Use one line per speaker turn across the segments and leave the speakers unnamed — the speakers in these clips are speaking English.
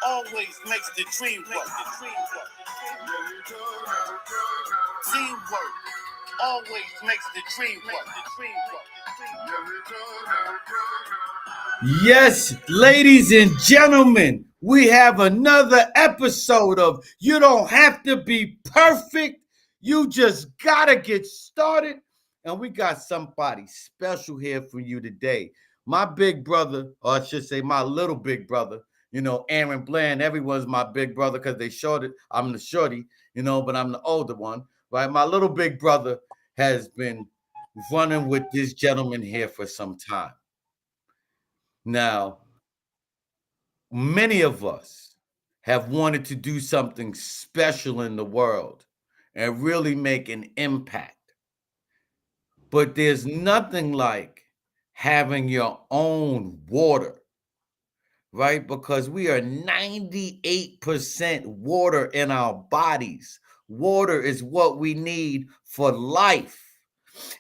always makes the dream work. Teamwork always makes the dream work. Yes, ladies and gentlemen, we have another episode of You Don't Have to Be Perfect. You just gotta get started. And we got somebody special here for you today. My big brother, or I should say my little big brother, Aaron Bland. Everyone's my big brother because they shorted. I'm the shorty, but I'm the older one, right? My little big brother has been running with this gentleman here for some time. Now, many of us have wanted to do something special in the world and really make an impact. But there's nothing like having your own water, right? Because we are 98% water in our bodies. Water is what we need for life.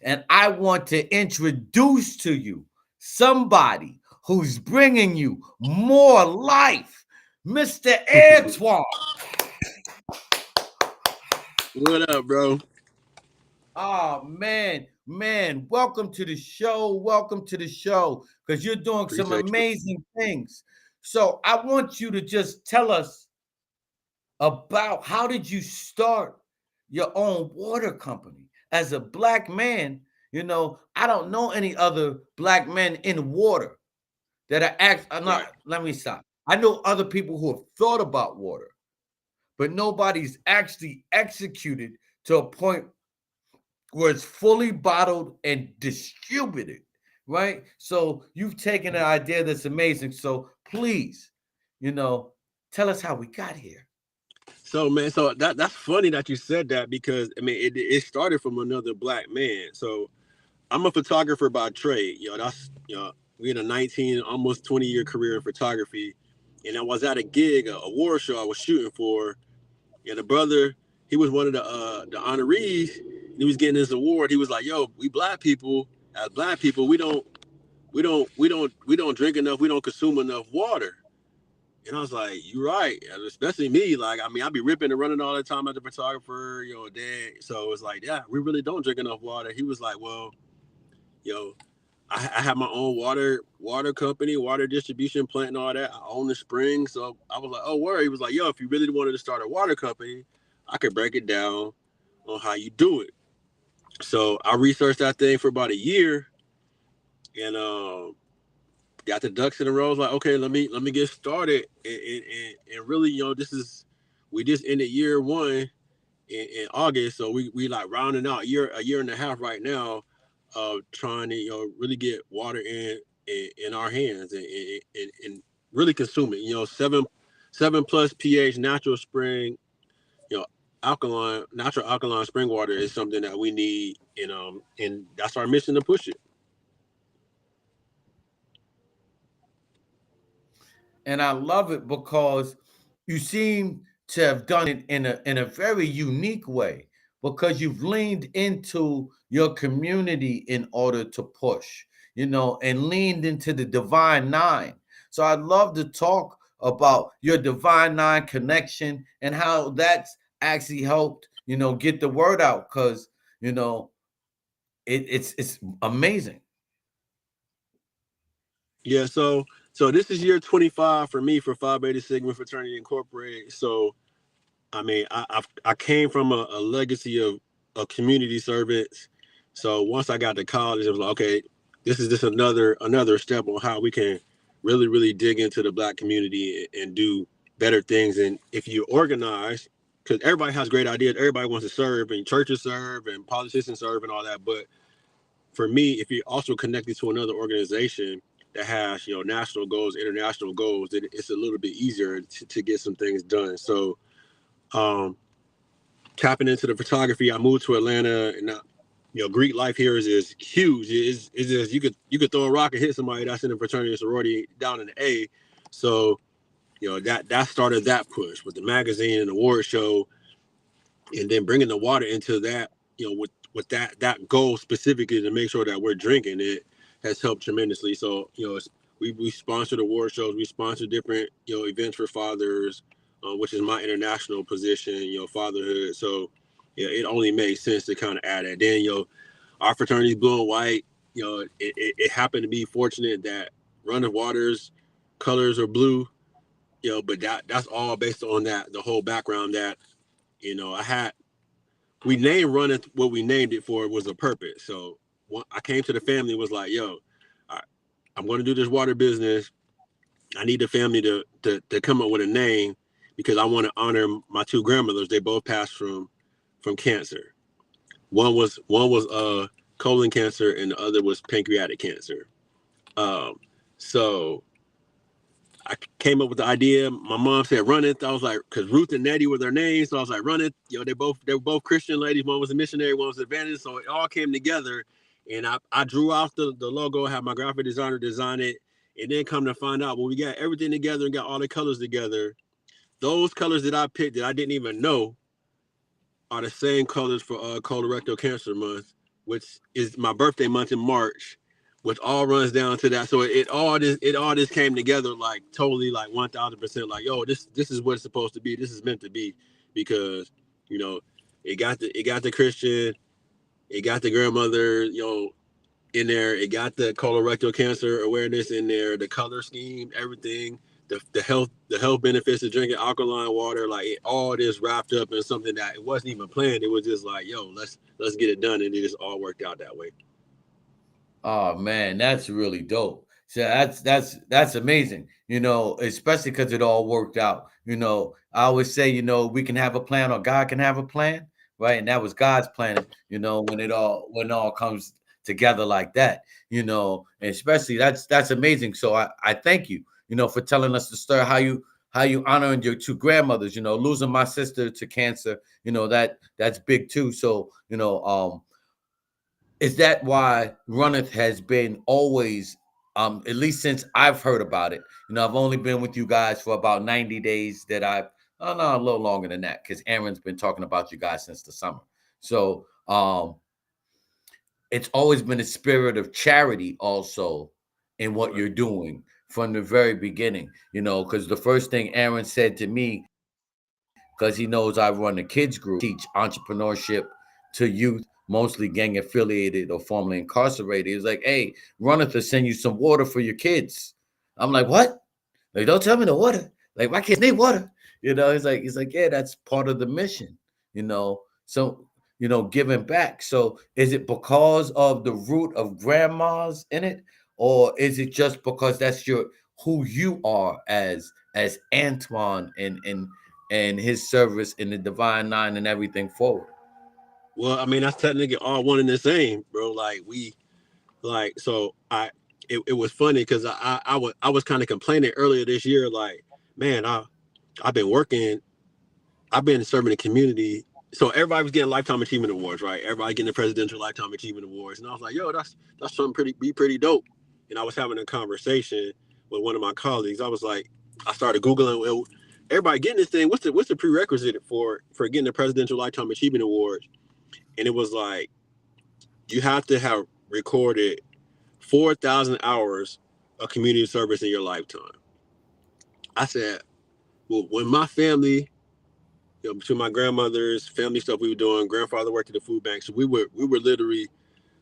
And I want to introduce to you somebody who's bringing you more life, Mr. Antoine.
What up, bro?
Oh, man, welcome to the show. Welcome to the show because you're doing some amazing things. So I want you to just tell us about how did you start your own water company as a black man. I don't know any other black men in water that are not. Right. Let me stop. I know other people who have thought about water, but nobody's actually executed to a point where it's fully bottled and distributed, right? So you've taken an idea that's amazing. So please, tell us how we got here.
So, man, that's funny that you said that because it started from another black man. So I'm a photographer by trade. We had a 19, almost 20-year career in photography, and I was at a gig, a award show I was shooting for, and the brother, he was one of the honorees. And he was getting this award. He was like, "Yo, we black people, as black people, we don't drink enough. We don't consume enough water." And I was like, "You're right," especially me. Like, I be ripping and running all the time as a photographer, dad. So it's like, yeah, we really don't drink enough water. He was like, "Well, I have my own water company, water distribution plant, and all that. I own the spring." So I was like, "Oh, word." He was like, "Yo, if you really wanted to start a water company, I could break it down on how you do it." So I researched that thing for about a year, and got the ducks in a row. I was like, okay, let me get started, and really, we just ended year one in August, so we like rounding out a year and a half right now, trying to really get water in our hands and really consume it. Seven plus pH natural spring, natural alkaline spring water is something that we need, and that's our mission to push it.
And I love it because you seem to have done it in a very unique way because you've leaned into your community in order to push, and leaned into the Divine Nine. So I'd love to talk about your Divine Nine connection and how that's actually helped, get the word out because, it's amazing.
Yeah, so this is year 25 for me for Phi Beta Sigma Fraternity Incorporated. So I came from a legacy of community service. So once I got to college, it was like, okay, this is just another step on how we can really dig into the black community and do better things. And if you organize, because everybody has great ideas, everybody wants to serve, and churches serve, and politicians serve, and all that. But for me, if you're also connected to another organization that has national goals, international goals, it's a little bit easier to get some things done. So tapping into the photography, I moved to Atlanta, and Greek life here is huge. It's just you could throw a rock and hit somebody that's in the fraternity and sorority down in the A. So that started that push with the magazine and award show, and then bringing the water into that, with that goal specifically to make sure that we're drinking it has helped tremendously. So we sponsor award shows. We sponsor different events for fathers, which is my international position. Fatherhood. So yeah, it only makes sense to kind of add that. Then our fraternity is blue and white. It happened to be fortunate that Run of Water's colors are blue. But that's all based on that the whole background that I had. We named Run It what we named it for was a purpose. So I came to the family and was like, yo, I, I'm going to do this water business. I need the family to come up with a name because I want to honor my two grandmothers. They both passed from cancer. One was colon cancer and the other was pancreatic cancer. Um, so I came up with the idea. My mom said, "Run it." I was like, because Ruth and Nettie were their names, so I was like, "Run it." They were both Christian ladies. One was a missionary, one was an evangelist. So it all came together, and I drew out the logo, had my graphic designer design it, and then come to find out when we got everything together and got all the colors together, those colors that I picked that I didn't even know are the same colors for colorectal cancer month, which is my birthday month in March, which all runs down to that. So it all just came together like totally like 1000%. Like, yo, this is what it's supposed to be. This is meant to be, because you know it got the Christian, it got the grandmother, in there. It got the colorectal cancer awareness in there, the color scheme, everything, the health benefits of drinking alkaline water, like it all just wrapped up in something that it wasn't even planned. It was just like, yo, let's get it done, and it just all worked out that way.
Oh man, that's really dope. So that's amazing. Especially because it all worked out. I always say, we can have a plan or God can have a plan, right? And that was God's plan. When it all comes together like that. And especially that's amazing. So I thank you, for telling us the story how you honoring your two grandmothers. Losing my sister to cancer. That's big too. So is that why Runneth has been always, at least since I've heard about it? I've only been with you guys for about 90 days that I've, oh no, a little longer than that, because Aaron's been talking about you guys since the summer. So it's always been a spirit of charity also in what
Right.
you're doing from the very beginning, because the first thing Aaron said to me, because he knows I run a kids group, teach entrepreneurship to youth, mostly gang affiliated or formerly incarcerated. He's like, hey, Runneth to send you some water for your kids. I'm like, what? Like, don't tell me the water. Like, my kids need water. He's like, yeah, that's part of the mission, So, giving back. So is it because of the root of grandmas in it? Or is it just because that's who you are as Antoine and his service in the Divine Nine and everything forward?
Well, I mean, that's technically all one and the same, bro. So it was funny because I was kind of complaining earlier this year, like, man, I've been working, I've been serving the community. So everybody was getting lifetime achievement awards, right? Everybody getting the presidential lifetime achievement awards, and I was like, yo, that's something pretty dope. And I was having a conversation with one of my colleagues. I started googling, well, everybody getting this thing. What's the prerequisite for getting the presidential lifetime achievement award? And it was like you have to have recorded 4,000 hours of community service in your lifetime. I said, well, when my family, between my grandmother's family stuff we were doing, grandfather worked at the food bank, so we were literally,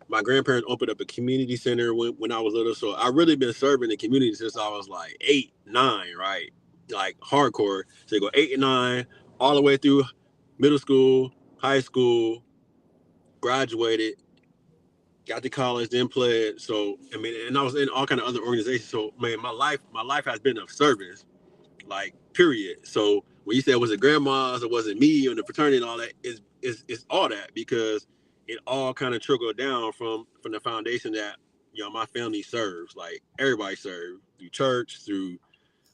my grandparents opened up a community center when I was little. So I really been serving the community since I was like 8, 9, right? Like hardcore. So you go 8 and 9, all the way through middle school, high school, graduated, got to college, then played. So I mean, and I was in all kind of other organizations. So man, my life has been of service, like period. So when you said was it grandma's or was it me and the fraternity and all that, is all that, because it all kind of trickled down from the foundation that my family serves. Like everybody serves through church, through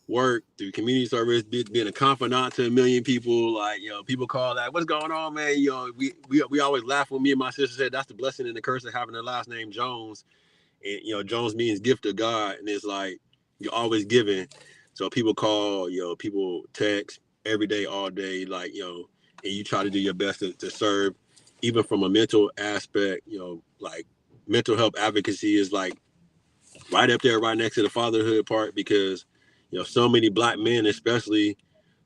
work, through community service, being a confidant to a million people. Like, people call that, what's going on, man? We always laugh when me and my sister said that's the blessing and the curse of having the last name Jones. And Jones means gift of God, and it's like you're always giving. So people call, people text every day, all day, like, and you try to do your best to serve, even from a mental aspect. Like mental health advocacy is like right up there, right next to the fatherhood part, because so many black men, especially,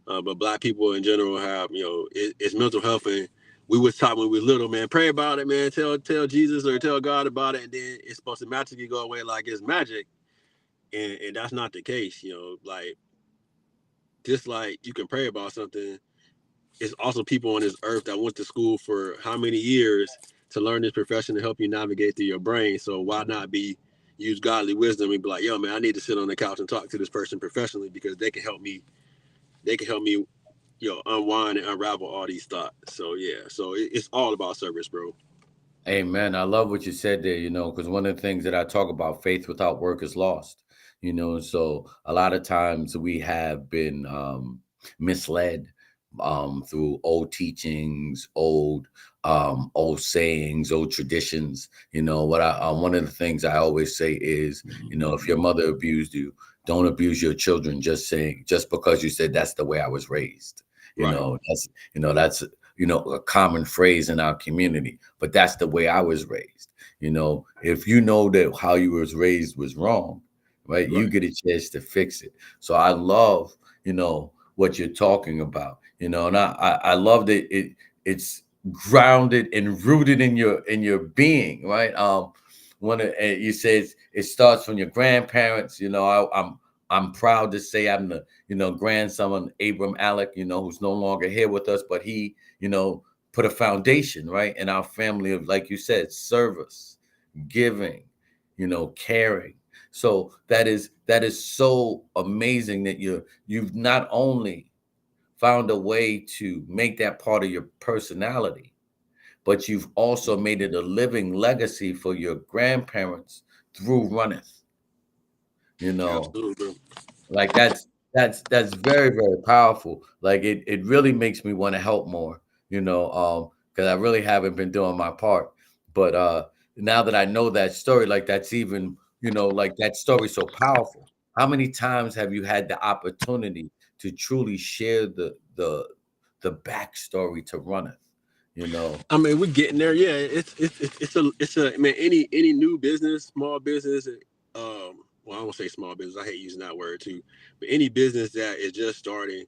but black people in general have it's mental health, and we was taught when we were little, man, pray about it, man, tell Jesus or tell God about it, and then it's supposed to magically go away like it's magic, and that's not the case, like just like you can pray about something. It's also people on this earth that went to school for how many years to learn this profession to help you navigate through your brain. So why not use godly wisdom and be like, yo, man, I need to sit on the couch and talk to this person professionally because they can help me. They can help me, unwind and unravel all these thoughts. So yeah, so it's all about service, bro.
Amen. I love what you said there, because one of the things that I talk about, faith without work is lost, and so a lot of times we have been misled through old teachings, old sayings, old traditions. What I one of the things I always say is, if your mother abused you, don't abuse your children just because you said that's the way I was raised.
Right,
That's a common phrase in our community, but that's the way I was raised. If you know that how you was raised was wrong, right, you
right.
get a chance to fix it. So I love, what you're talking about, and I love that it's grounded and rooted in your being, right? You said it starts from your grandparents. I'm proud to say I'm the grandson of Abram Alec, who's no longer here with us, but he put a foundation, right, in our family of, like you said, service, giving, caring. So that is so amazing that you've not only found a way to make that part of your personality, but you've also made it a living legacy for your grandparents through runneth. You know,
Absolutely, bro.
like that's very, very powerful. Like it really makes me want to help more, because I really haven't been doing my part. But now that I know that story, like that's even, like that story so powerful. How many times have you had the opportunity to truly share the backstory to Runneth? You know,
I mean, we're getting there. Yeah, it's a. I mean, any new business, small business. Well, I won't say small business. I hate using that word too. But any business that is just starting,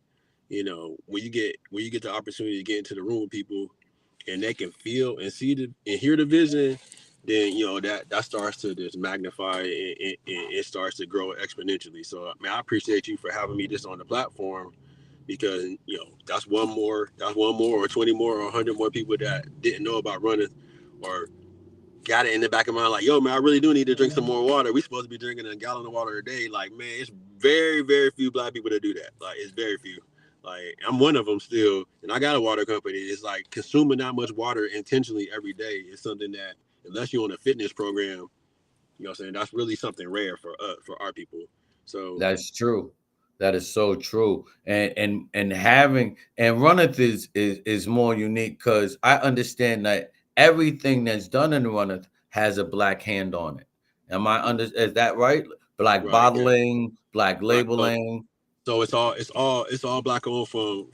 when you get the opportunity to get into the room with people, and they can feel and see and hear the vision, then that starts to just magnify, and it starts to grow exponentially. So, I mean, I appreciate you for having me just on the platform, because that's one more or 20 more or 100 more people that didn't know about running, or got it in the back of my mind like, yo, man, I really do need to drink some more water. We supposed to be drinking a gallon of water a day. Like, man, it's very, very few black people that do that. Like, it's very few. Like, I'm one of them still, and I got a water company. It's like consuming that much water intentionally every day is something that, unless you're on a fitness program, what I'm saying, that's really something rare for our people. So,
that's true. That is so true. And having and Runneth is more unique because I understand that everything that's done in Runneth has a black hand on it. Is that right? Black
right, yeah,
bottling, black
right. So,
labeling.
it's all black owned from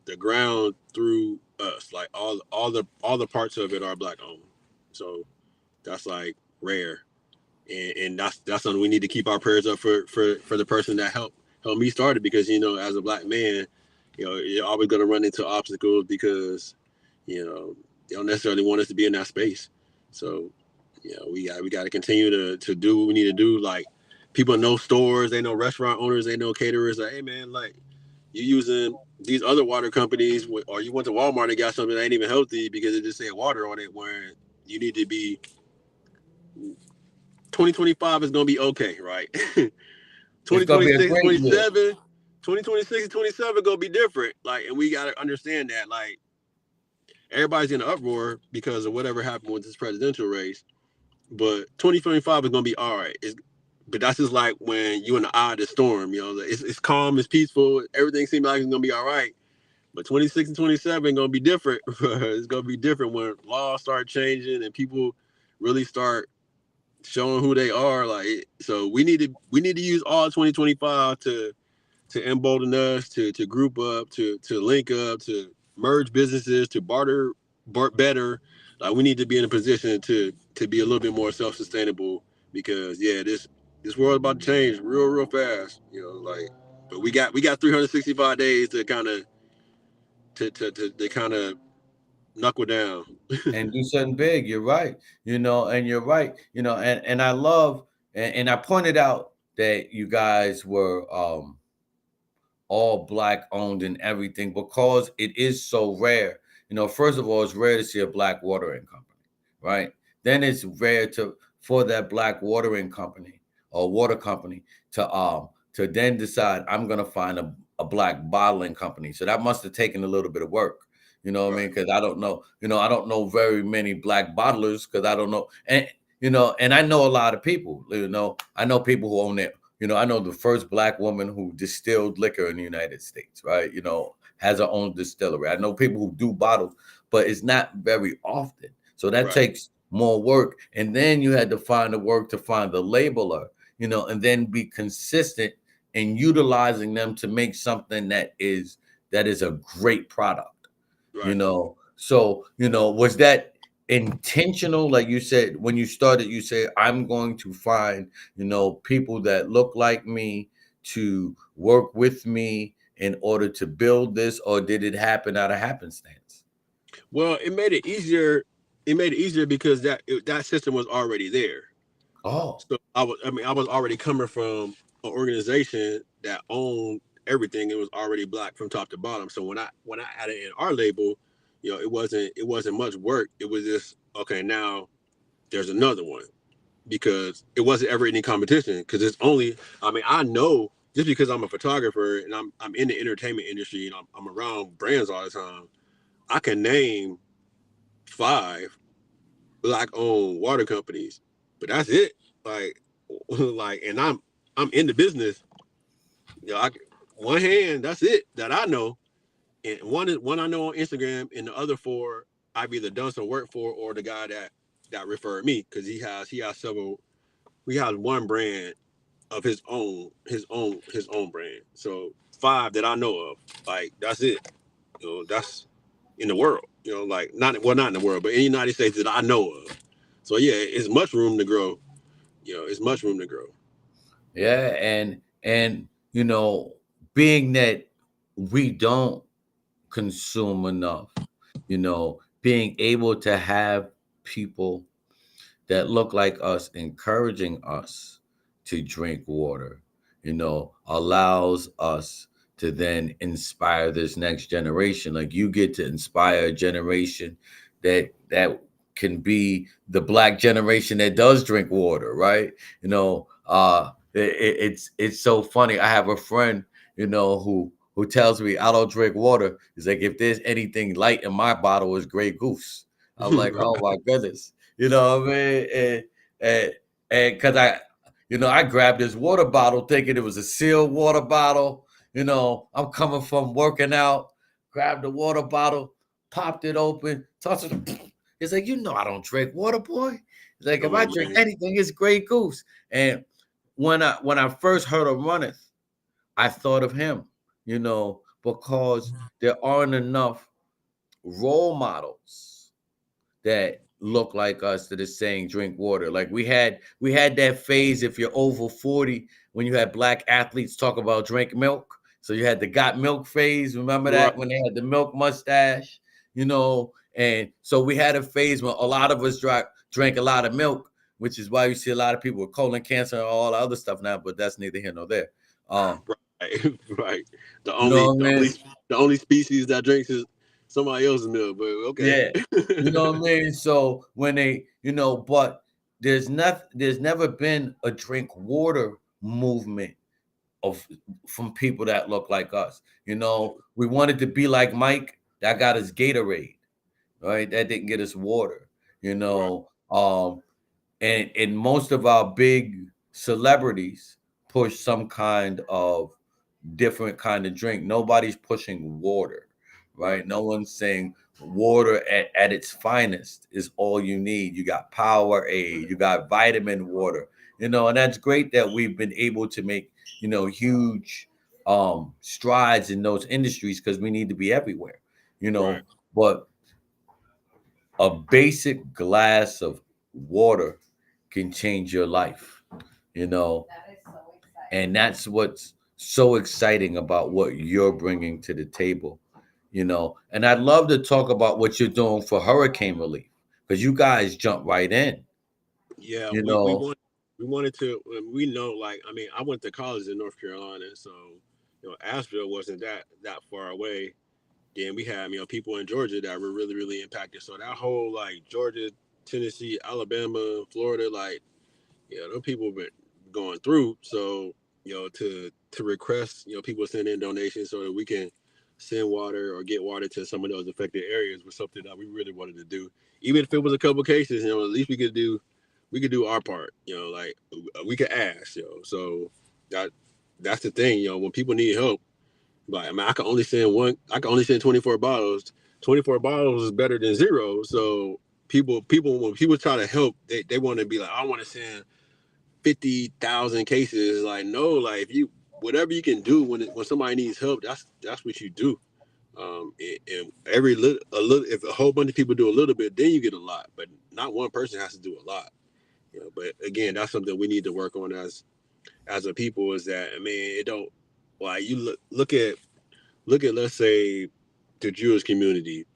the ground through us. Like all the parts of it are black owned. So that's like rare, and that's something we need to keep our prayers up for the person that helped me start it, because as a black man, you're always gonna run into obstacles because they don't necessarily want us to be in that space. So we got to continue to do what we need to do. Like, people know stores, they know restaurant owners, they know caterers. Like, hey man, like, you using these other water companies, or you went to Walmart and got something that ain't even healthy because it just said water on it. Where you need to be, 2025 is gonna be okay, right?
It's gonna be a
2026 and
great year.
27, 2026 and 27 gonna be different. Like, and we gotta understand that. Like, everybody's in an uproar because of whatever happened with this presidential race. But 2025 is gonna be all right. But that's just like when you in the eye of the storm. It's calm, it's peaceful, everything seems like it's gonna be all right. But 26 and 27 gonna be different. It's gonna be different when laws start changing and people really start showing who they are. Like, so we need to use all 2025 to embolden us to group up, to link up, to merge businesses, to barter better. Like, we need to be in a position to be a little bit more self-sustainable because yeah, this world's about to change real fast. Like, but we got 365 days to kind of to kind of knuckle down.
and do something big. You're right. And you're right. And I love and I pointed out that you guys were all black owned and everything because it is so rare. First of all, it's rare to see a black watering company, right? Then it's rare for that black watering company or water company to then decide I'm gonna find a black bottling company. So that must have taken a little bit of work. You know what I mean?
Right,
Because I don't know, I don't know very many black bottlers because I don't know. And I know a lot of people, I know people who own it. I know the first black woman who distilled liquor in the United States, right? Has her own distillery. I know people who do bottles, but it's not very often. So that
right,
takes more work. And then you had to find the work to find the labeler, and then be consistent in utilizing them to make something that is a great product.
right.
So was that intentional? Like you said, when you started, you said, I'm going to find people that look like me to work with me in order to build this, or did it happen out of happenstance?
Well, it made it easier. It made it easier because that system was already there.
Oh,
So I was already coming from an organization that owned everything. It was already black from top to bottom. So when I added in our label, it wasn't much work. It was just okay. Now there's another one because it wasn't ever any competition. Because it's only, I know just because I'm a photographer and I'm in the entertainment industry and I'm around brands all the time. I can name five black-owned water companies, but that's it. Like, and I'm in the business. You know, I, one hand, that's it that I know, and one I know on Instagram, and the other four I've either done some work for or the guy that referred me because he has several. We have one brand of his own brand. So five that I know of, like that's it. That's in the world. Like not in the world, but in the United States that I know of. So yeah, it's much room to grow. It's much room to grow.
yeah, and being that we don't consume enough, being able to have people that look like us encouraging us to drink water, allows us to then inspire this next generation. Like you get to inspire a generation that can be the black generation that does drink water, right? It's so funny. I have a friend, who tells me I don't drink water. He's like, if there's anything light in my bottle, it's Grey Goose. I'm like, oh
Right,
my goodness. You know what I mean? And because I grabbed this water bottle thinking it was a sealed water bottle. I'm coming from working out, grabbed the water bottle, popped it open, tossed it. It's like, I don't drink water, boy. It's like, if
come
I
on,
drink
man.
anything, it's Grey Goose. And when I first heard of Runneth, I thought of him, because there aren't enough role models that look like us that is saying drink water. Like we had that phase if you're over 40 when you had black athletes talk about drink milk. So you had the got milk phase. Remember
Right,
that when they had the milk mustache, and so we had a phase when a lot of us drank a lot of milk, which is why you see a lot of people with colon cancer and all the other stuff now, but that's neither here nor there. Um,
right, right. The
you know
only,
what
the
I
only,
mean?
the only species that drinks is somebody else's milk. But okay.
Yeah. You know what I mean? So when but there's never been a drink water movement of from people that look like us. We wanted to be like Mike, that got us Gatorade, right? That didn't get us water, you
Right,
know. And most of our big celebrities push some kind of different kind of drink. Nobody's pushing water,
right,
right? No one's saying water at its finest is all you need. You got Powerade, you got vitamin water, and that's great that we've been able to make, huge strides in those industries because we need to be everywhere,
right,
but a basic glass of water can change your life, you know. And that's what's so exciting about what you're bringing to the table, you know. And I'd love to talk about what you're doing for hurricane relief because you guys jump right in,
Yeah,
you
we
know.
want we wanted to. We know, like, I mean, I went to college in North Carolina, so Asheville wasn't that far away. Then we had people in Georgia that were really impacted. So that whole like Georgia, Tennessee, Alabama, Florida, like those people have been going through. So to request people send in donations so that we can send water or get water to some of those affected areas was something that we really wanted to do. Even if it was a couple cases, at least we could do our part. Like we could ask. So that that's the thing. When people need help, like, I mean, I can only send one. I can only send 24 bottles. 24 bottles is better than zero. So when people try to help, they want to be like, I want to send 50,000 cases. Like, no, like if you whatever you can do when somebody needs help, that's what you do. And every a little, if a whole bunch of people do a little bit, then you get a lot. But not one person has to do a lot. But again, that's something we need to work on as a people. Is that, I mean, it don't, like, you look at let's say the Jewish community.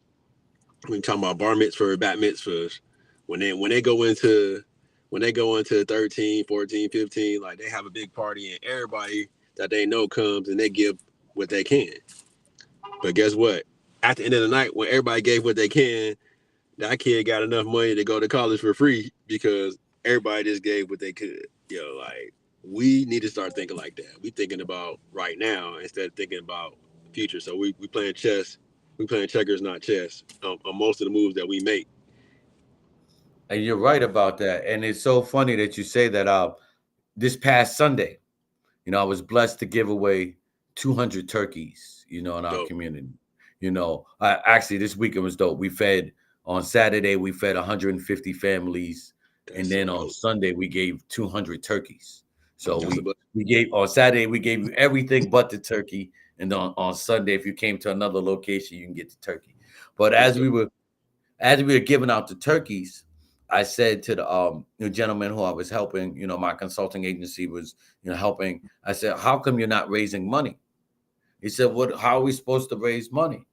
When talking about bar mitzvah, bat mitzvahs, when they go into 13, 14, 15, like they have a big party and everybody that they know comes and they give what they can. But guess what? At the end of the night, when everybody gave what they can, that kid got enough money to go to college for free because everybody just gave what they could. Like, we need to start thinking like that. We thinking about right now instead of thinking about the future. So we playing chess. We playing checkers, not chess. On most of the moves that we make.
And you're right about that. And it's so funny that you say that. This past Sunday, I was blessed to give away 200 turkeys, in our
Dope.
community. Actually, this weekend was dope. On Saturday, we fed 150 families. And
That's
then
so
on
dope.
Sunday, we gave 200 turkeys. So
That's a
we gave on Saturday, we gave you everything but the turkey. And on Sunday, if you came to another location, you can get the turkey. But
that's dope.
as we were giving out the turkeys, I said to the gentleman who I was helping, my consulting agency was, helping. I said, "How come you're not raising money?" He said, "What? How are we supposed to raise money?"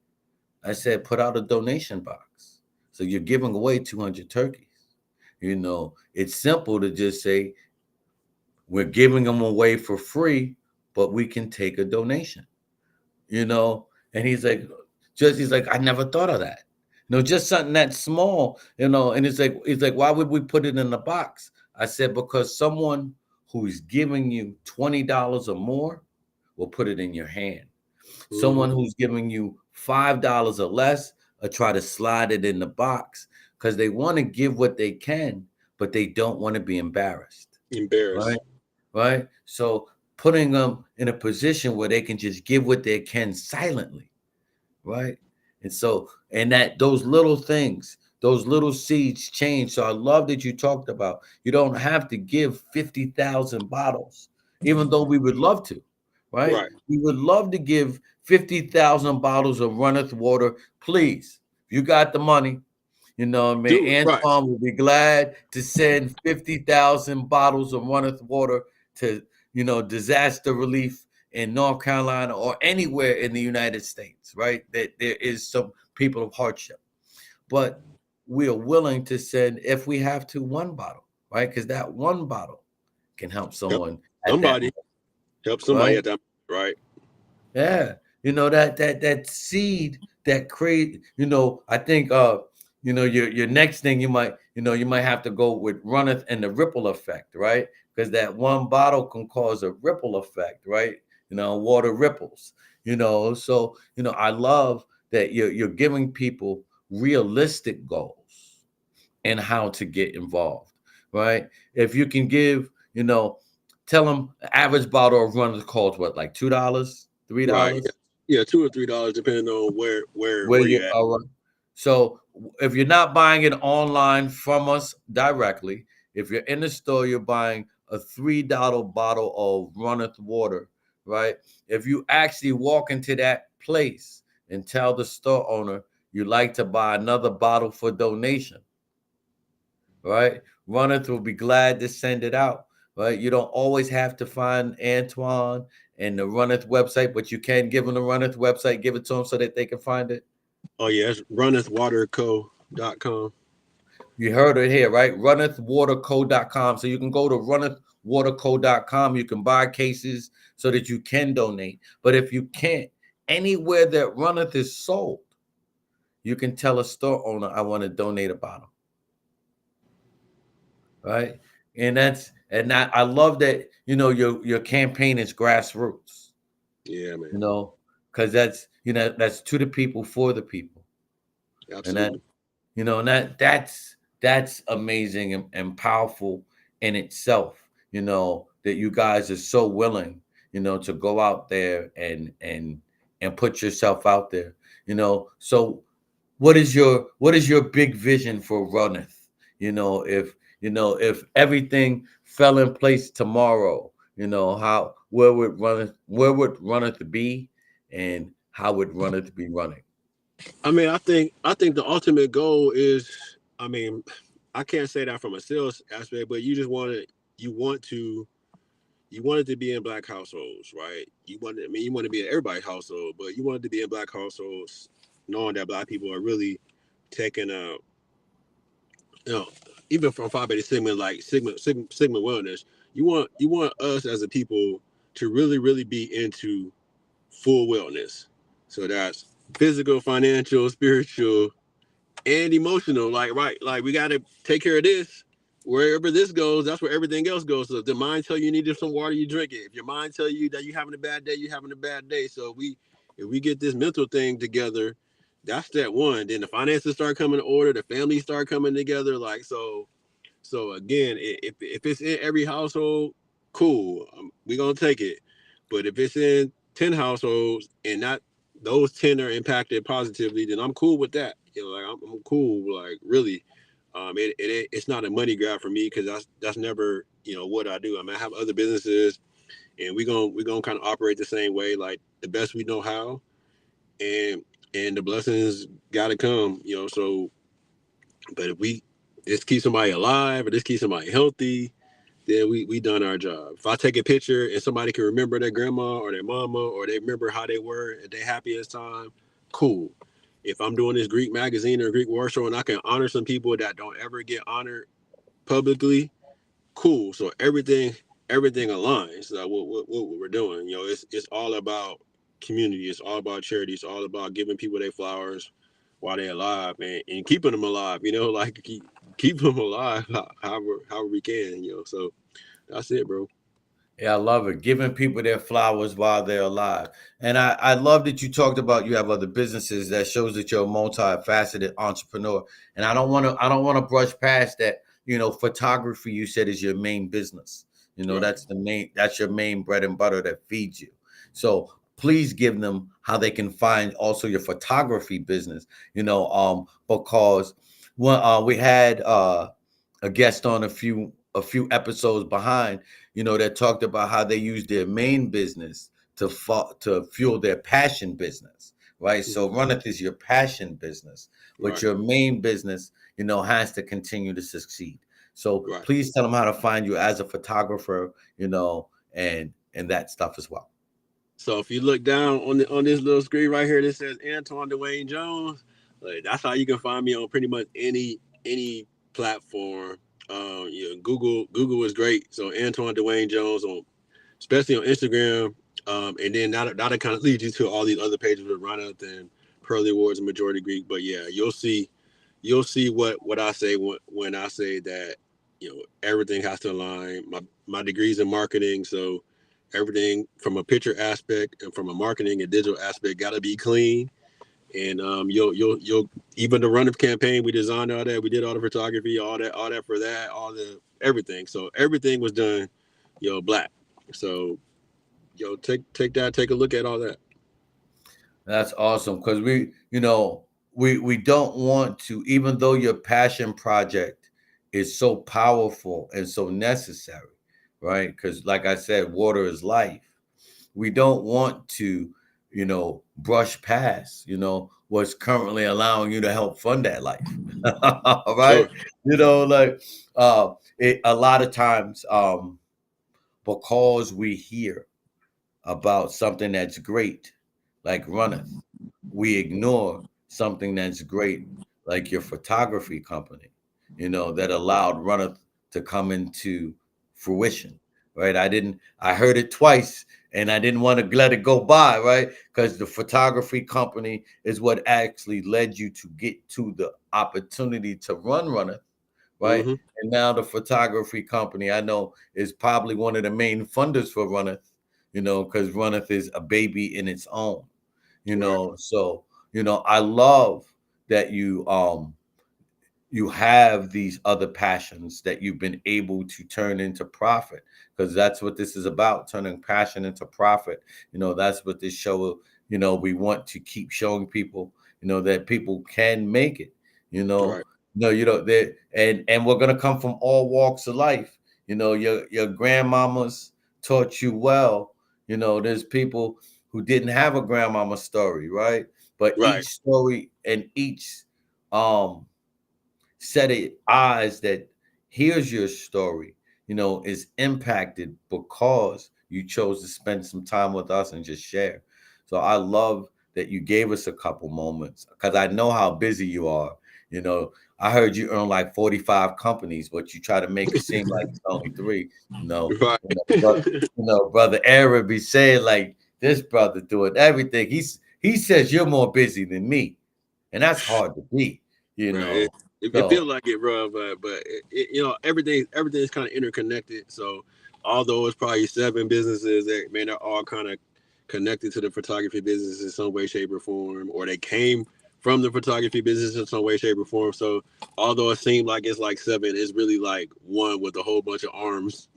I said, "Put out a donation box. So you're giving away 200 turkeys. It's simple to just say we're giving them away for free, but we can take a donation." you know. And he's like, I never thought of that. Just something that small. And it's like, why would we put it in the box? I said, because someone who's giving you $20 or more will put it in your hand.
Mm-hmm.
Someone who's giving you $5 or less will try to slide it in the box because they want to give what they can, but they don't want to be embarrassed. Right?
Embarrassed.
Right? So putting them in a position where they can just give what they can silently, right? And that those little things, those little seeds change. So I love that you talked about you don't have to give 50,000 bottles, even though we would love to, right?
Right.
We would love to give 50,000 bottles of runneth water. Please, if you got the money, what I mean?
Do it. Right.
Antoine will be glad to send 50,000 bottles of runneth water to, disaster relief in North Carolina or anywhere in the United States, right? That there is some people of hardship. But we are willing to send, if we have to, one bottle, right? Because that one bottle can help
Help
someone at that
somebody.
moment,
Help
right?
somebody at that. Right.
Yeah, that seed that create. I think your next thing you might have to go with runneth and the ripple effect, right? Because that one bottle can cause a ripple effect, right? Water ripples. So I love that you're giving people realistic goals and how to get involved, right? If you can tell them the average bottle of runneth costs what, like $2,
Right.
$3?
Yeah. $2 or $3 depending on where where
Where
where
you
you're at.
are. So if you're not buying it online from us directly, if you're in the store, you're buying a $3 bottle of runneth water, right? If you actually walk into that place and tell the store owner you'd like to buy another bottle for donation, right? Runneth will be glad to send it out, right? You don't always have to find Antoine and the Runneth website, but you can give them the Runneth website, give it to them so that they can find it.
Oh yeah, it's runnethwaterco.com.
You heard it here, right? Runnethwaterco.com. So you can go to runnethwaterco.com. You can buy cases so that you can donate. But if you can't, anywhere that Runneth is sold, you can tell a store owner, I want to donate a bottle, right? I love that, your campaign is grassroots,
Yeah, man.
you know, because that's to the people for the people. And that
Absolutely.
that's amazing and powerful in itself, that you guys are so willing, to go out there and put yourself out there. So what is your big vision for Runneth? If everything fell in place tomorrow, how where would Runneth be, and how would Runneth be running?
I mean, I think the ultimate goal is, I mean, I can't say that from a sales aspect, but you just you want to you want it to be in black households, right? You want to be in everybody's household, but you want it to be in black households, knowing that black people are really taking you know, even from Phi Beta Sigma, like Sigma wellness. You want us as a people to really really be into full wellness. So that's physical, financial, spiritual, and emotional. Like, right, like we got to take care of this. Wherever this goes, that's where everything else goes. So if the mind tell you need some water, you drink it. If your mind tell you that you're having a bad day, you're having a bad day. So if we get this mental thing together, that's step one. Then the finances start coming to order, the families start coming together. Like, so again, if it's in every household, cool, we gonna take it. But if it's in 10 households and not those 10 are impacted positively, then I'm cool with that. Like I'm cool. Like really, it's not a money grab for me because that's never what I do. I mean, I have other businesses, and we gonna kind of operate the same way, like the best we know how, and the blessings gotta come. So but if we just keep somebody alive or just keep somebody healthy, then we done our job. If I take a picture and somebody can remember their grandma or their mama or they remember how they were at their happiest time, cool. If I'm doing this Greek magazine or Greek war show and I can honor some people that don't ever get honored publicly, cool. So everything aligns. Like what we're doing. It's all about community. It's all about charity. It's all about giving people their flowers while they're alive and keeping them alive. Like keep them alive however we can. So that's it, bro.
Yeah, I love it. Giving people their flowers while they're alive. And I love that you talked about you have other businesses. That shows that you're a multifaceted entrepreneur. And I don't want to brush past that. Photography you said is your main business.
Right.
That's your main bread and butter that feeds you. So please give them how they can find also your photography business, because we had a guest on a few episodes behind, that talked about how they use their main business to fuel their passion business, right? So
Mhm.
Runneth is your passion business, but
Right.
your main business, has to continue to succeed. So
Right.
please tell them how to find you as a photographer, and that stuff as well.
So if you look down on this little screen right here that says Antoine Dwayne Jones, like that's how you can find me on pretty much any platform. Google is great. So Antoine Dwayne Jones on, especially on Instagram, and then that'll kind of lead you to all these other pages with Ronald and Pearly Awards and Majority Greek. But yeah, you'll see what I say when I say that everything has to align. My degrees in marketing, so everything from a picture aspect and from a marketing and digital aspect got to be clean. And you'll even the run of campaign we designed all that, we did all the photography, all that for that, all the everything. So everything was done, black. So take a look at all that.
That's awesome because we don't want to, even though your passion project is so powerful and so necessary, right? Because like I said, water is life. We don't want to, brush past, what's currently allowing you to help fund that life. All
Sure.
right. You know, like a lot of times, because we hear about something that's great, like runneth, we ignore something that's great, like your photography company, that allowed runneth to come into fruition, right? I heard it twice and I didn't want to let it go by, right? Because the photography company is what actually led you to get to the opportunity to run runneth, right?
Mm-hmm.
And now the photography company I know is probably one of the main funders for Runneth, because Runneth is a baby in its own,
Right.
So, I love that you have these other passions that you've been able to turn into profit, because that's what this is about, turning passion into profit. That's what this show, we want to keep showing people, that people can make it, you know
Right.
no you know that and we're going to come from all walks of life. Your grandmamas taught you well. There's people who didn't have a grandmama story, right? But
Right.
each story and each um set of eyes that hears your story, is impacted because you chose to spend some time with us and just share. So I love that you gave us a couple moments, because I know how busy you are. You know, I heard you earn like 45 companies, but you try to make it seem like it's only three. You know,
Right.
but brother Arab be saying like this brother doing everything. He says you're more busy than me, and that's hard to be. You
Right.
know,
It feels
so
like it, bro, but everything's kind of interconnected. So although it's probably seven businesses that man, they're all kind of connected to the photography business in some way, shape, or form, or they came from the photography business in some way, shape, or form. So although it seemed like it's like seven, it's really like one with a whole bunch of arms,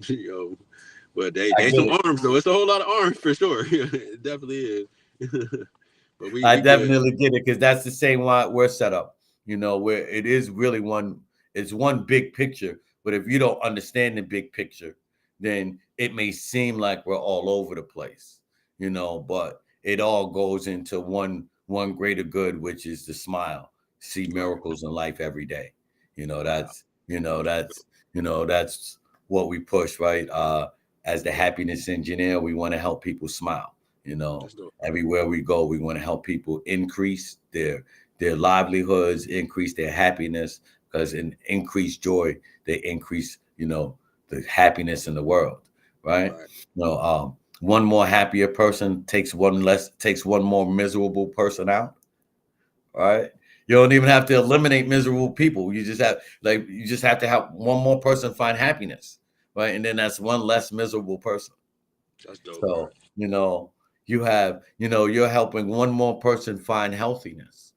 But
I
they
get
some
it.
arms though. It's a whole lot of arms for sure. It definitely is. But
I
we good.
definitely get it, because that's the same way we're set up. Where it is really it's one big picture. But if you don't understand the big picture, then it may seem like we're all over the place. But it all goes into one greater good, which is to smile, see
Right.
miracles in life every day. You know,
No doubt.
that's you know,
No doubt.
that's that's what we push, right? As the
Yeah.
happiness engineer, we want to help people smile. You know,
That's dope.
Everywhere we go, we want to help people increase their livelihoods, increase their happiness, because in increased joy, they increase, the happiness in the world, right?
Right.
One more happier person takes one more miserable person out, right? You don't even have to eliminate miserable people. You just have to have one more person find happiness, right? And then that's one less miserable person.
That's dope, bro.
So, you're helping one more person find healthiness,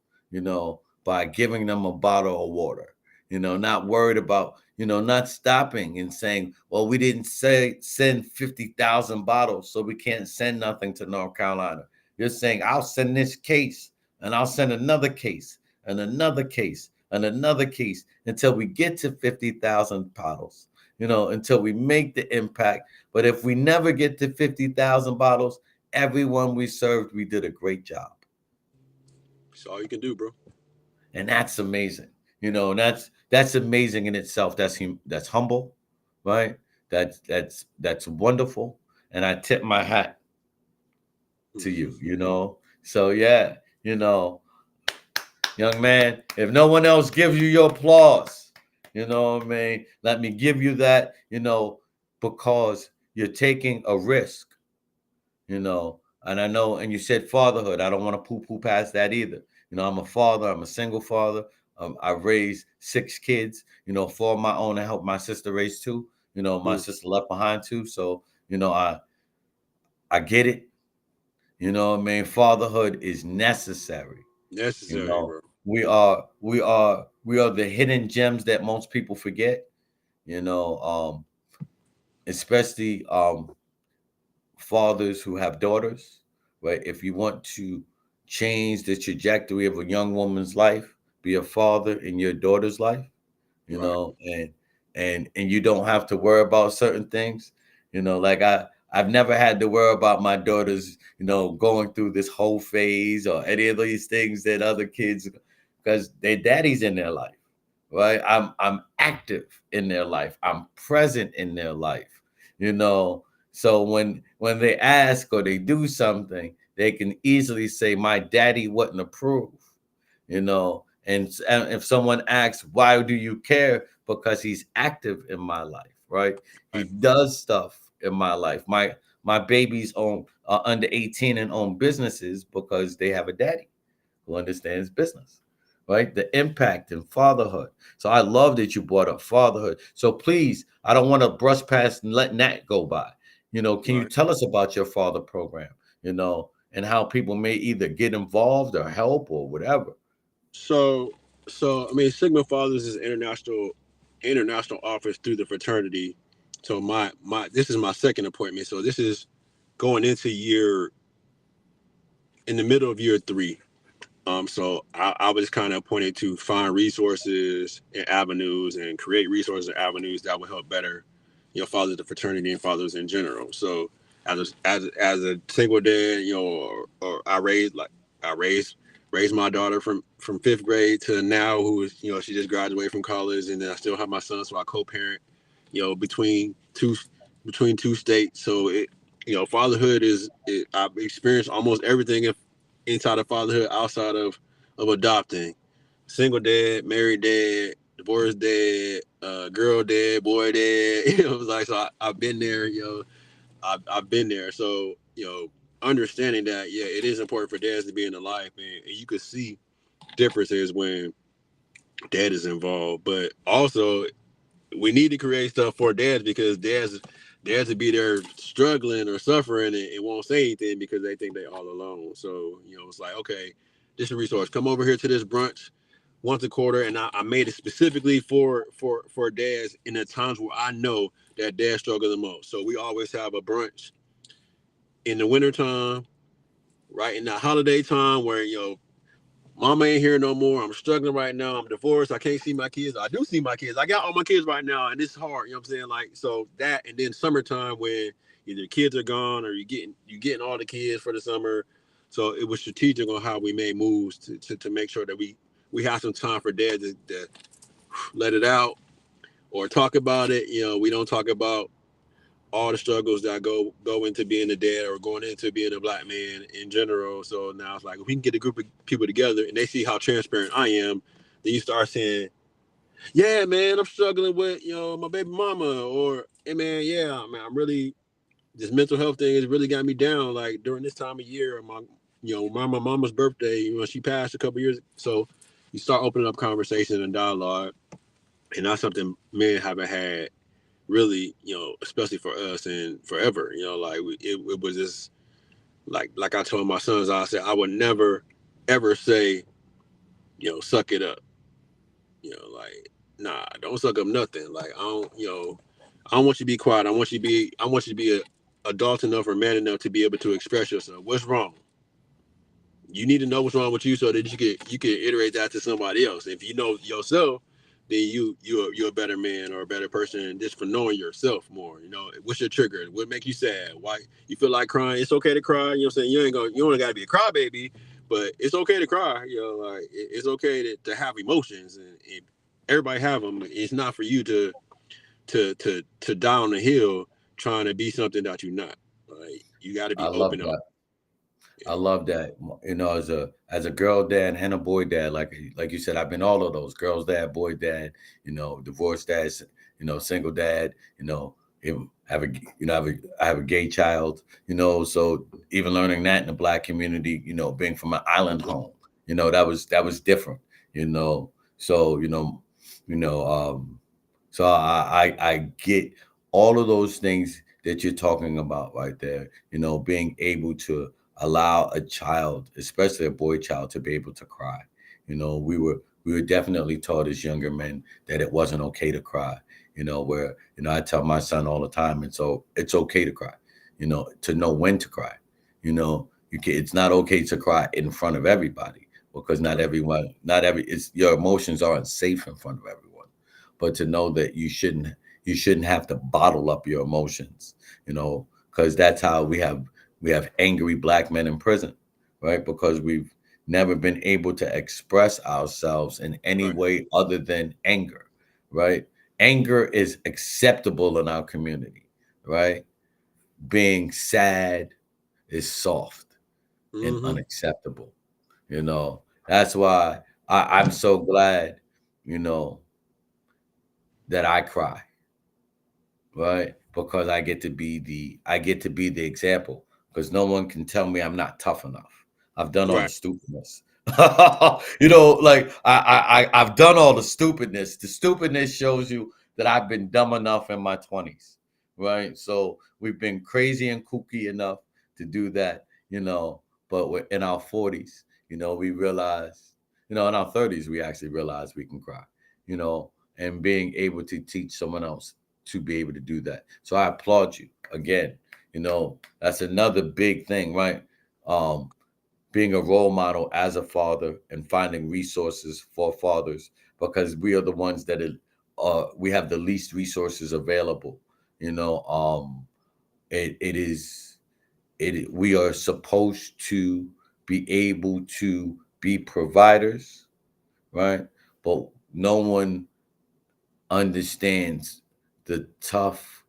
by giving them a bottle of water, not worried about, not stopping and saying, well, we didn't say send 50,000 bottles, so we can't send nothing to North Carolina. You're saying, I'll send this case and I'll send another case and another case and another case until we get to 50,000 bottles, until we make the impact. But if we never get to 50,000 bottles, everyone we served, we did a great job.
That's all you can do, bro.
And that's amazing. And that's amazing in itself. That's humble, right? That's wonderful. And I tip my hat to you,
Mm-hmm.
So yeah, young man, if no one else gives you your applause, what I mean? Let me give you that, because you're taking a risk. And I know, and you said fatherhood. I don't want to poo-poo past that either. I'm a father. I'm a single father. I raised six kids. Four of my own. I helped my sister raise two. My
Mm.
sister left behind two. So I get it. What I mean, fatherhood is necessary. You
Necessary,
know,
bro.
we are the hidden gems that most people forget. You know, especially fathers who have daughters, right? If you want to change the trajectory of a young woman's life, be a father in your daughter's life,
Right.
and you don't have to worry about certain things. Like I've never had to worry about my daughters, going through this whole phase or any of these things that other kids, because their daddy's in their life, right? I'm active in their life. I'm present in their life, you know. So when they ask or they do something, they can easily say, "My daddy wouldn't approve," you know. And if someone asks, "Why do you care?" Because he's active in my life, right? He
Right.
does stuff in my life. My babies own under 18 and own businesses because they have a daddy who understands business, right? The impact in fatherhood. So I love that you brought up fatherhood. So please, I don't want to brush past and letting that go by. You know, can you
Right.
tell us about your father program, you know, and how people may either get involved or help or whatever?
So, I mean, Sigma Fathers is international office through the fraternity. So my this is my second appointment. So this is going into year in the middle of year three. So I was kind of appointed to find resources and avenues and create resources and avenues that will help better, fathers of the fraternity and fathers in general. So as a single dad, or I raised my daughter from fifth grade to now, who is, she just graduated from college, and then I still have my son, so I co-parent, between two states. So fatherhood I've experienced almost everything inside of fatherhood, outside of adopting. Single dad, married dad, divorced dad, girl dad, boy dad. It was like, so I've been there. I've been there. So understanding that, yeah, it is important for dads to be in the life, and you could see differences when dad is involved. But also, we need to create stuff for dads, because dads would be there struggling or suffering, and won't say anything because they think they're all alone. So it's like, okay, this is a resource. Come over here to this brunch once a quarter, and I made it specifically for dads in the times where I know that dads struggle the most. So we always have a brunch in the wintertime, right in that holiday time where mama ain't here no more. I'm struggling right now. I'm divorced. I can't see my kids. I do see my kids. I got all my kids right now, and it's hard. You know what I'm saying? Like, so that, and then summertime when either kids are gone or you getting all the kids for the summer. So it was strategic on how we made moves to make sure that we have some time for dad to let it out or talk about it. We don't talk about all the struggles that go into being a dad or going into being a black man in general. So now it's like, if we can get a group of people together and they see how transparent I am, then you start saying, "Yeah, man, I'm struggling with my baby mama," or, "Hey, man, yeah, man, I'm really, this mental health thing has really got me down. Like during this time of year, my mama's birthday, she passed a couple years." So you start opening up conversation and dialogue, and that's something men haven't had really, especially for us and forever. Like it was just like I told my sons, I said I would never ever say, suck it up. Like, nah, don't suck up nothing. Like, I don't want you to be quiet. I want you to be a adult enough or man enough to be able to express yourself. What's wrong? You need to know what's wrong with you so that you can iterate that to somebody else. If you know yourself, then you're a better man or a better person just for knowing yourself more. What's your trigger? What make you sad? Why you feel like crying? It's okay to cry. You know what I'm saying? You only got to be a crybaby, but it's okay to cry. Like it's okay to have emotions, and everybody have them. It's not for you to die on the hill trying to be something that you're not. Like, you got to
I
be
love
open up.
that. I love that. You know, as a girl dad and a boy dad, like you said, I've been all of those: girls dad, boy dad, you know, divorced dad, you know, single dad, you know, have a I have a gay child, you know, so even learning that in the black community, you know, being from an island home, you know, that was different, you know. So, you know, so I get all of those things that you're talking about right there, you know, being able to allow a child, especially a boy child, to be able to cry. You know, we were definitely taught as younger men that it wasn't okay to cry. You know, where I tell my son all the time, and so it's okay to cry. You know, to know when to cry. You know, it's not okay to cry in front of everybody because not
Right.
everyone, not every, it's your emotions aren't safe in front of everyone. But to know that you shouldn't have to bottle up your emotions. You know, because that's how we have angry black men in prison, right? Because never been able to express ourselves in any
Right.
way other than anger, right? Anger is acceptable in our community, right? Being sad is soft and
Mm-hmm.
unacceptable. You know, that's why I'm so glad, you know, that I cry, right? Because I get to be the example. Because no one can tell me I'm not tough enough. I've done all the
Right.
stupidness. You know, like I've done all the stupidness. The stupidness shows you that I've been dumb enough in my 20s, right? So we've been crazy and kooky enough to do that, you know. But we're in our 40s, you know, we realize, you know, in our 30s, we actually realize we can cry, you know, and being able to teach someone else to be able to do that. So I applaud you again. You know, that's another big thing, right? Um, Being a role model as a father and finding resources for fathers because we are the ones that we have the least resources available. You know, it is we are supposed to be able to be providers, right? But no one understands the tough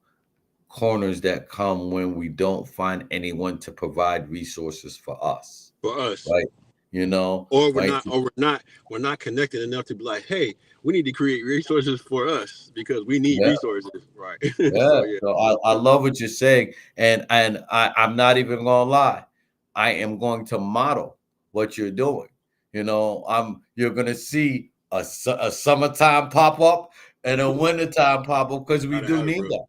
corners that come when we don't find anyone to provide resources for us,
For us.
right? You know,
Or we're
right?
not or we're not connected enough to be like, hey, we need to create resources for us because we need
Yeah,
resources. Right.
yeah.
So yeah.
So I love what you're saying, and I'm not even gonna lie. I am going to model what you're doing. You know, you're gonna see a summertime pop up and a wintertime pop up because we
Gotta
do
have it,
need
bro.
that.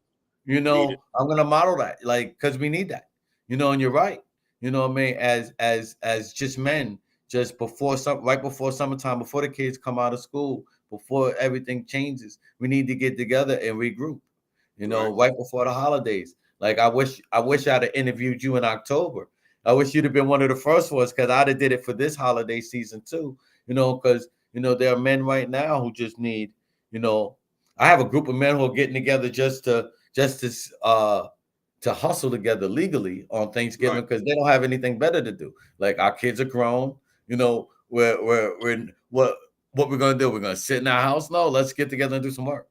You
Need it.
know, I'm gonna model that, like, because we need that. You know, and you're right. You know what I mean? As just men, just right before summertime, before the kids come out of school, before everything changes, we need to get together and regroup. You
Right.
know, right before the holidays. Like I wish I'd have interviewed you in October. I wish you'd have been one of the first ones because I'd have did it for this holiday season too. You know, because you know there are men right now who just need. You know, I have a group of men who are getting together to hustle together legally on
Right.
Thanksgiving because they don't have anything better to do. Like our kids are grown. You know, we're what we're gonna do? We're gonna sit in our house? No, let's get together and do some work.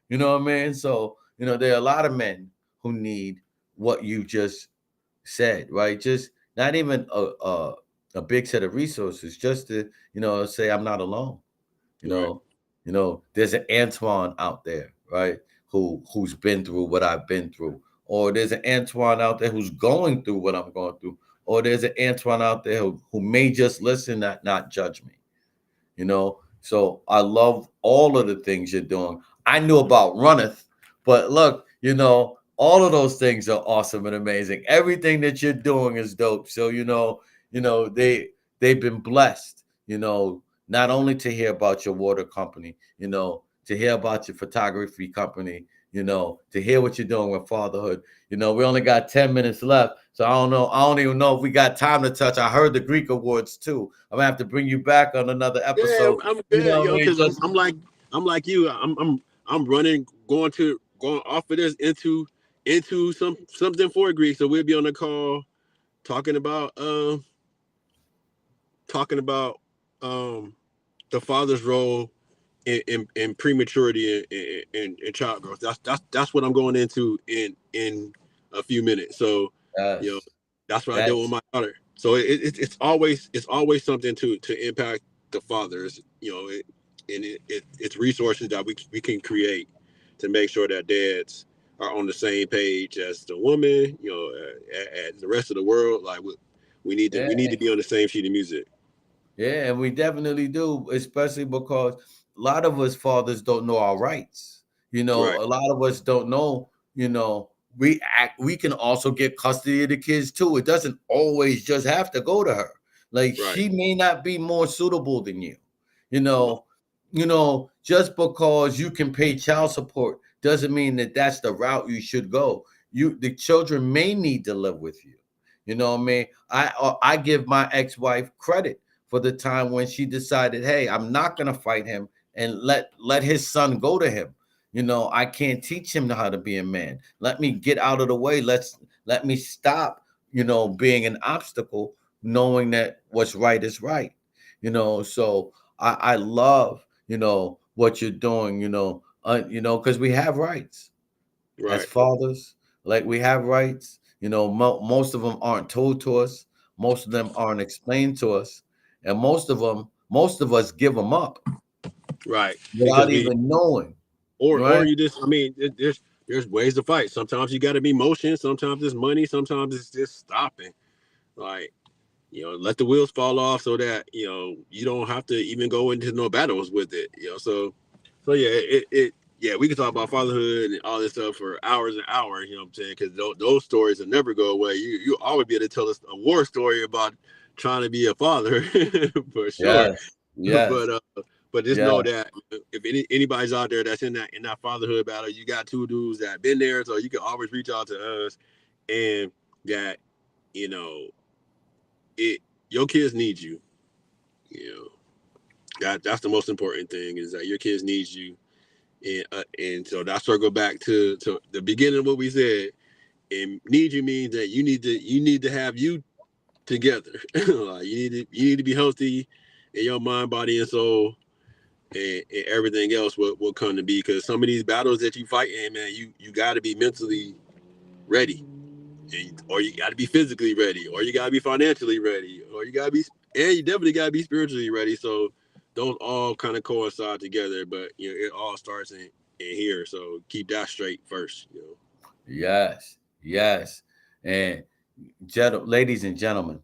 You know what I mean? So, you know, there are a lot of men who need what you just said, right? Just not even a big set of resources, just to, you know, say I'm not alone. You
Right.
know, there's an Antoine out there, right? Who's been through what I've been through. Or there's an Antoine out there who's going through what I'm going through. Or there's an Antoine out there who may just listen, not judge me. You know. So I love all of the things you're doing. I knew about Runneth, but look, you know, all of those things are awesome and amazing. Everything that you're doing is dope. So they've been blessed, you know, not only to hear about your water company, you know, to hear about your photography company, you know, to hear what you're doing with fatherhood. You know, we only got 10 minutes left. So I don't know. I don't even know if we got time to touch. I heard the Greek awards too. I'm gonna have to bring you back on another
Yeah,
episode.
I'm
You
good,
know what
yo,
I mean?
because
Just
I'm like you. I'm running, going off of this into something for Greek. So we'll be on the call talking about talking about um the father's role in prematurity and child growth. That's what I'm going into in a few minutes. So, you know,
yes,
that's what I do with
that's
my daughter. So it's always something to impact the fathers. You know, it's resources that we can create to make sure that dads are on the same page as the woman. You know, as the rest of the world. Like
yeah.
we need to be on the same sheet of music.
Yeah, and we definitely do, especially because a lot of us fathers don't know our rights. You know,
Right.
a lot of us don't know, you know, we can also get custody of the kids too. It doesn't always just have to go to her. Like
Right.
she may not be more suitable than you. You
Come on.
know, just because you can pay child support doesn't mean that that's the route you should go. The children may need to live with you. You know what I mean? I give my ex-wife credit for the time when she decided, hey, I'm not gonna fight him and let his son go to him. You know, I can't teach him how to be a man. Let me get out of the way. Let me stop, you know, being an obstacle, knowing that what's right is right. So I love, what you're doing, because we have rights as
Right.
fathers. Like, we have rights, most of them aren't told to us, most of them aren't explained to us, and most of us give them up
Right. Because
without
we
even knowing,
or
right?
you just, I mean, there's ways to fight. Sometimes you got to be motion. Sometimes it's money. Sometimes it's just stopping. Like, let the wheels fall off so that you don't have to even go into no battles with it. So yeah, yeah, we can talk about fatherhood and all this stuff for hours and hours. You know what I'm saying? Because those stories will never go away. You always be able to tell us a war story about trying to be a father for sure.
Yes, yes,
But but just
yes,
know that if anybody's out there that's in that fatherhood battle, you got two dudes that been there, so you can always reach out to us, and that you know it your kids need you. You know that's the most important thing, is that your kids need you, and so that circle back to the beginning of what we said. And need you means that you need to have you together. Like, you need to be healthy in your mind, body, and soul, and everything else will come to be. Because some of these battles that you fight in, man, you got to be mentally ready, or you got to be physically ready, or you got to be financially ready, or and you definitely got to be spiritually ready. So those all kind of coincide together, but it all starts in here. So keep that straight first.
yes, yes. And ladies and gentlemen,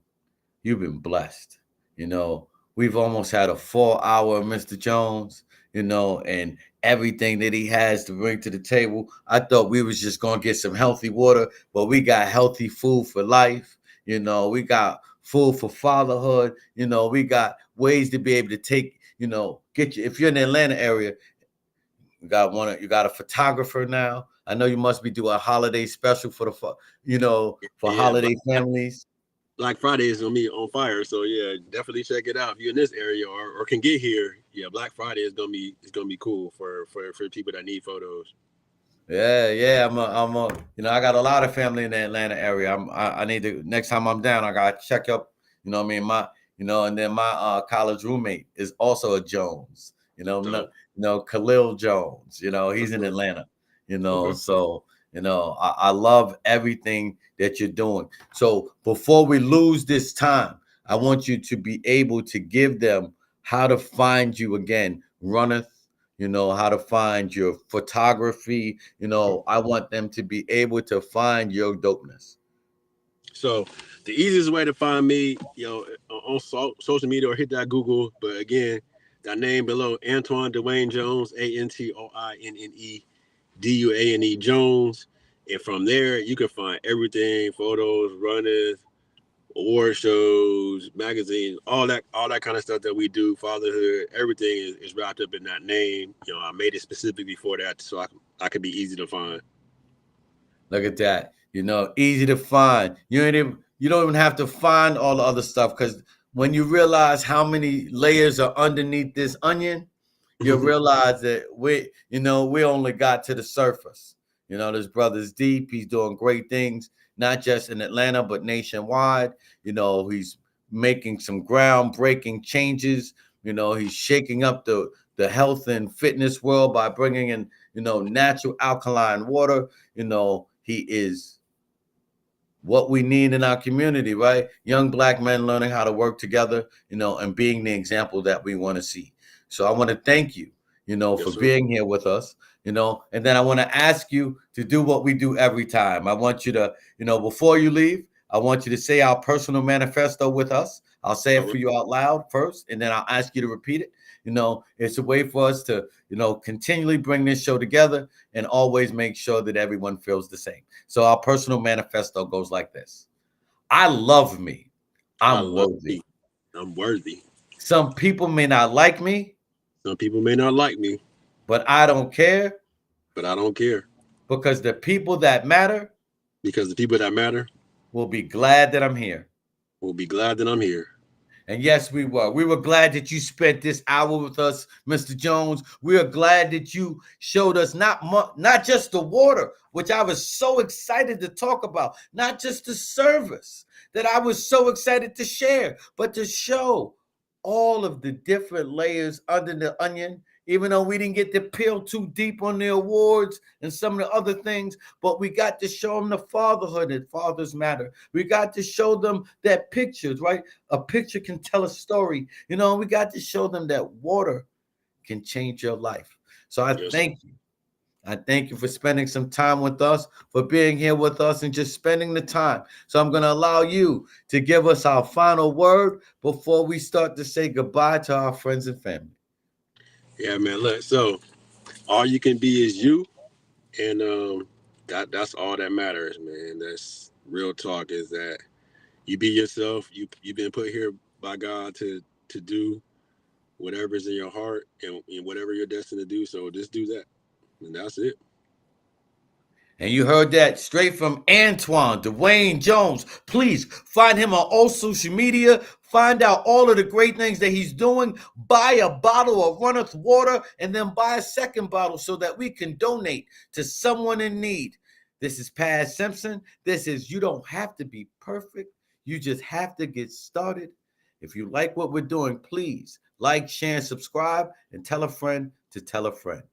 you've been blessed. You know, we've almost had a 4 hour Mr. Jones, and everything that he has to bring to the table. I thought we was just gonna get some healthy water, but we got healthy food for life. We got food for fatherhood. We got ways to be able to take, get you if you're in the Atlanta area. You got a photographer now. I know you must be doing a holiday special for
Yeah,
holiday families.
Black Friday is gonna be on fire. So yeah, definitely check it out if you're in this area, or can get here. Yeah, Black Friday is gonna be cool for people that need photos.
Yeah, yeah. I got a lot of family in the Atlanta area. I need to, next time I'm down, I gotta check up. What I mean, and then my college roommate is also a Jones.
So
Khalil Jones. He's in
okay,
Atlanta.
okay.
So I love everything that you're doing. So before we lose this time, I want you to be able to give them how to find you again. Runneth, how to find your photography. I want them to be able to find your dopeness.
So the easiest way to find me, on social media, or hit that Google. But again, that name below, Antoine Dwayne Jones, ANTOINNE Jones. And from there, you can find everything: photos, runners, award shows, magazines, all that kind of stuff that we do. Fatherhood, everything is wrapped up in that name. I made it specifically for that, so I could be easy to find.
Look at that. Easy to find. You don't even have to find all the other stuff, because when you realize how many layers are underneath this onion, you'll realize that we only got to the surface. This brother's deep. He's doing great things, not just in Atlanta, but nationwide. He's making some groundbreaking changes. He's shaking up the health and fitness world by bringing in, natural alkaline water. He is what we need in our community, right? Young Black men learning how to work together, and being the example that we want to see. So I want to thank you,
Yes,
for
sir.
being here with us, and then I want to ask you to do what we do every time. I want you to, before you leave, I want you to say our personal manifesto with us. I'll say
All
it
right.
for you out loud first, and then I'll ask you to repeat it. It's a way for us to, continually bring this show together and always make sure that everyone feels the same. So our personal manifesto goes like this: I love me.
I
I'm
love
worthy.
me. I'm worthy.
Some people may not like me,
Some people may not like me,
but I don't care,
but I don't care,
because the people that matter
because the people that matter
will be glad that I'm here.
will be glad that I'm here.
And yes, we were. We were glad that you spent this hour with us, Mr. Jones. We are glad that you showed us not just the water, which I was so excited to talk about, not just the service that I was so excited to share, but to show all of the different layers under the onion, even though we didn't get to peel too deep on the awards and some of the other things, but we got to show them the fatherhood and fathers matter. We got to show them that pictures, right? A picture can tell a story. We got to show them that water can change your life. So I
Yes.
thank you. I thank you for spending some time with us, for being here with us and just spending the time. So I'm going to allow you to give us our final word before we start to say goodbye to our friends and family.
Yeah, man. Look, so all you can be is you, and that's all that matters, man. That's real talk. Is that you be yourself. You've been put here by God to do whatever's in your heart and whatever you're destined to do. So just do that, and that's it.
And you heard that straight from Antoine Dwayne Jones. Please find him on all social media. Find out all of the great things that he's doing. Buy a bottle of Runneth water and then buy a second bottle so that we can donate to someone in need. This is Paz Simpson. This is You Don't Have to Be Perfect. You just have to get started. If you like what we're doing, please like, share, and subscribe, and tell a friend to tell a friend.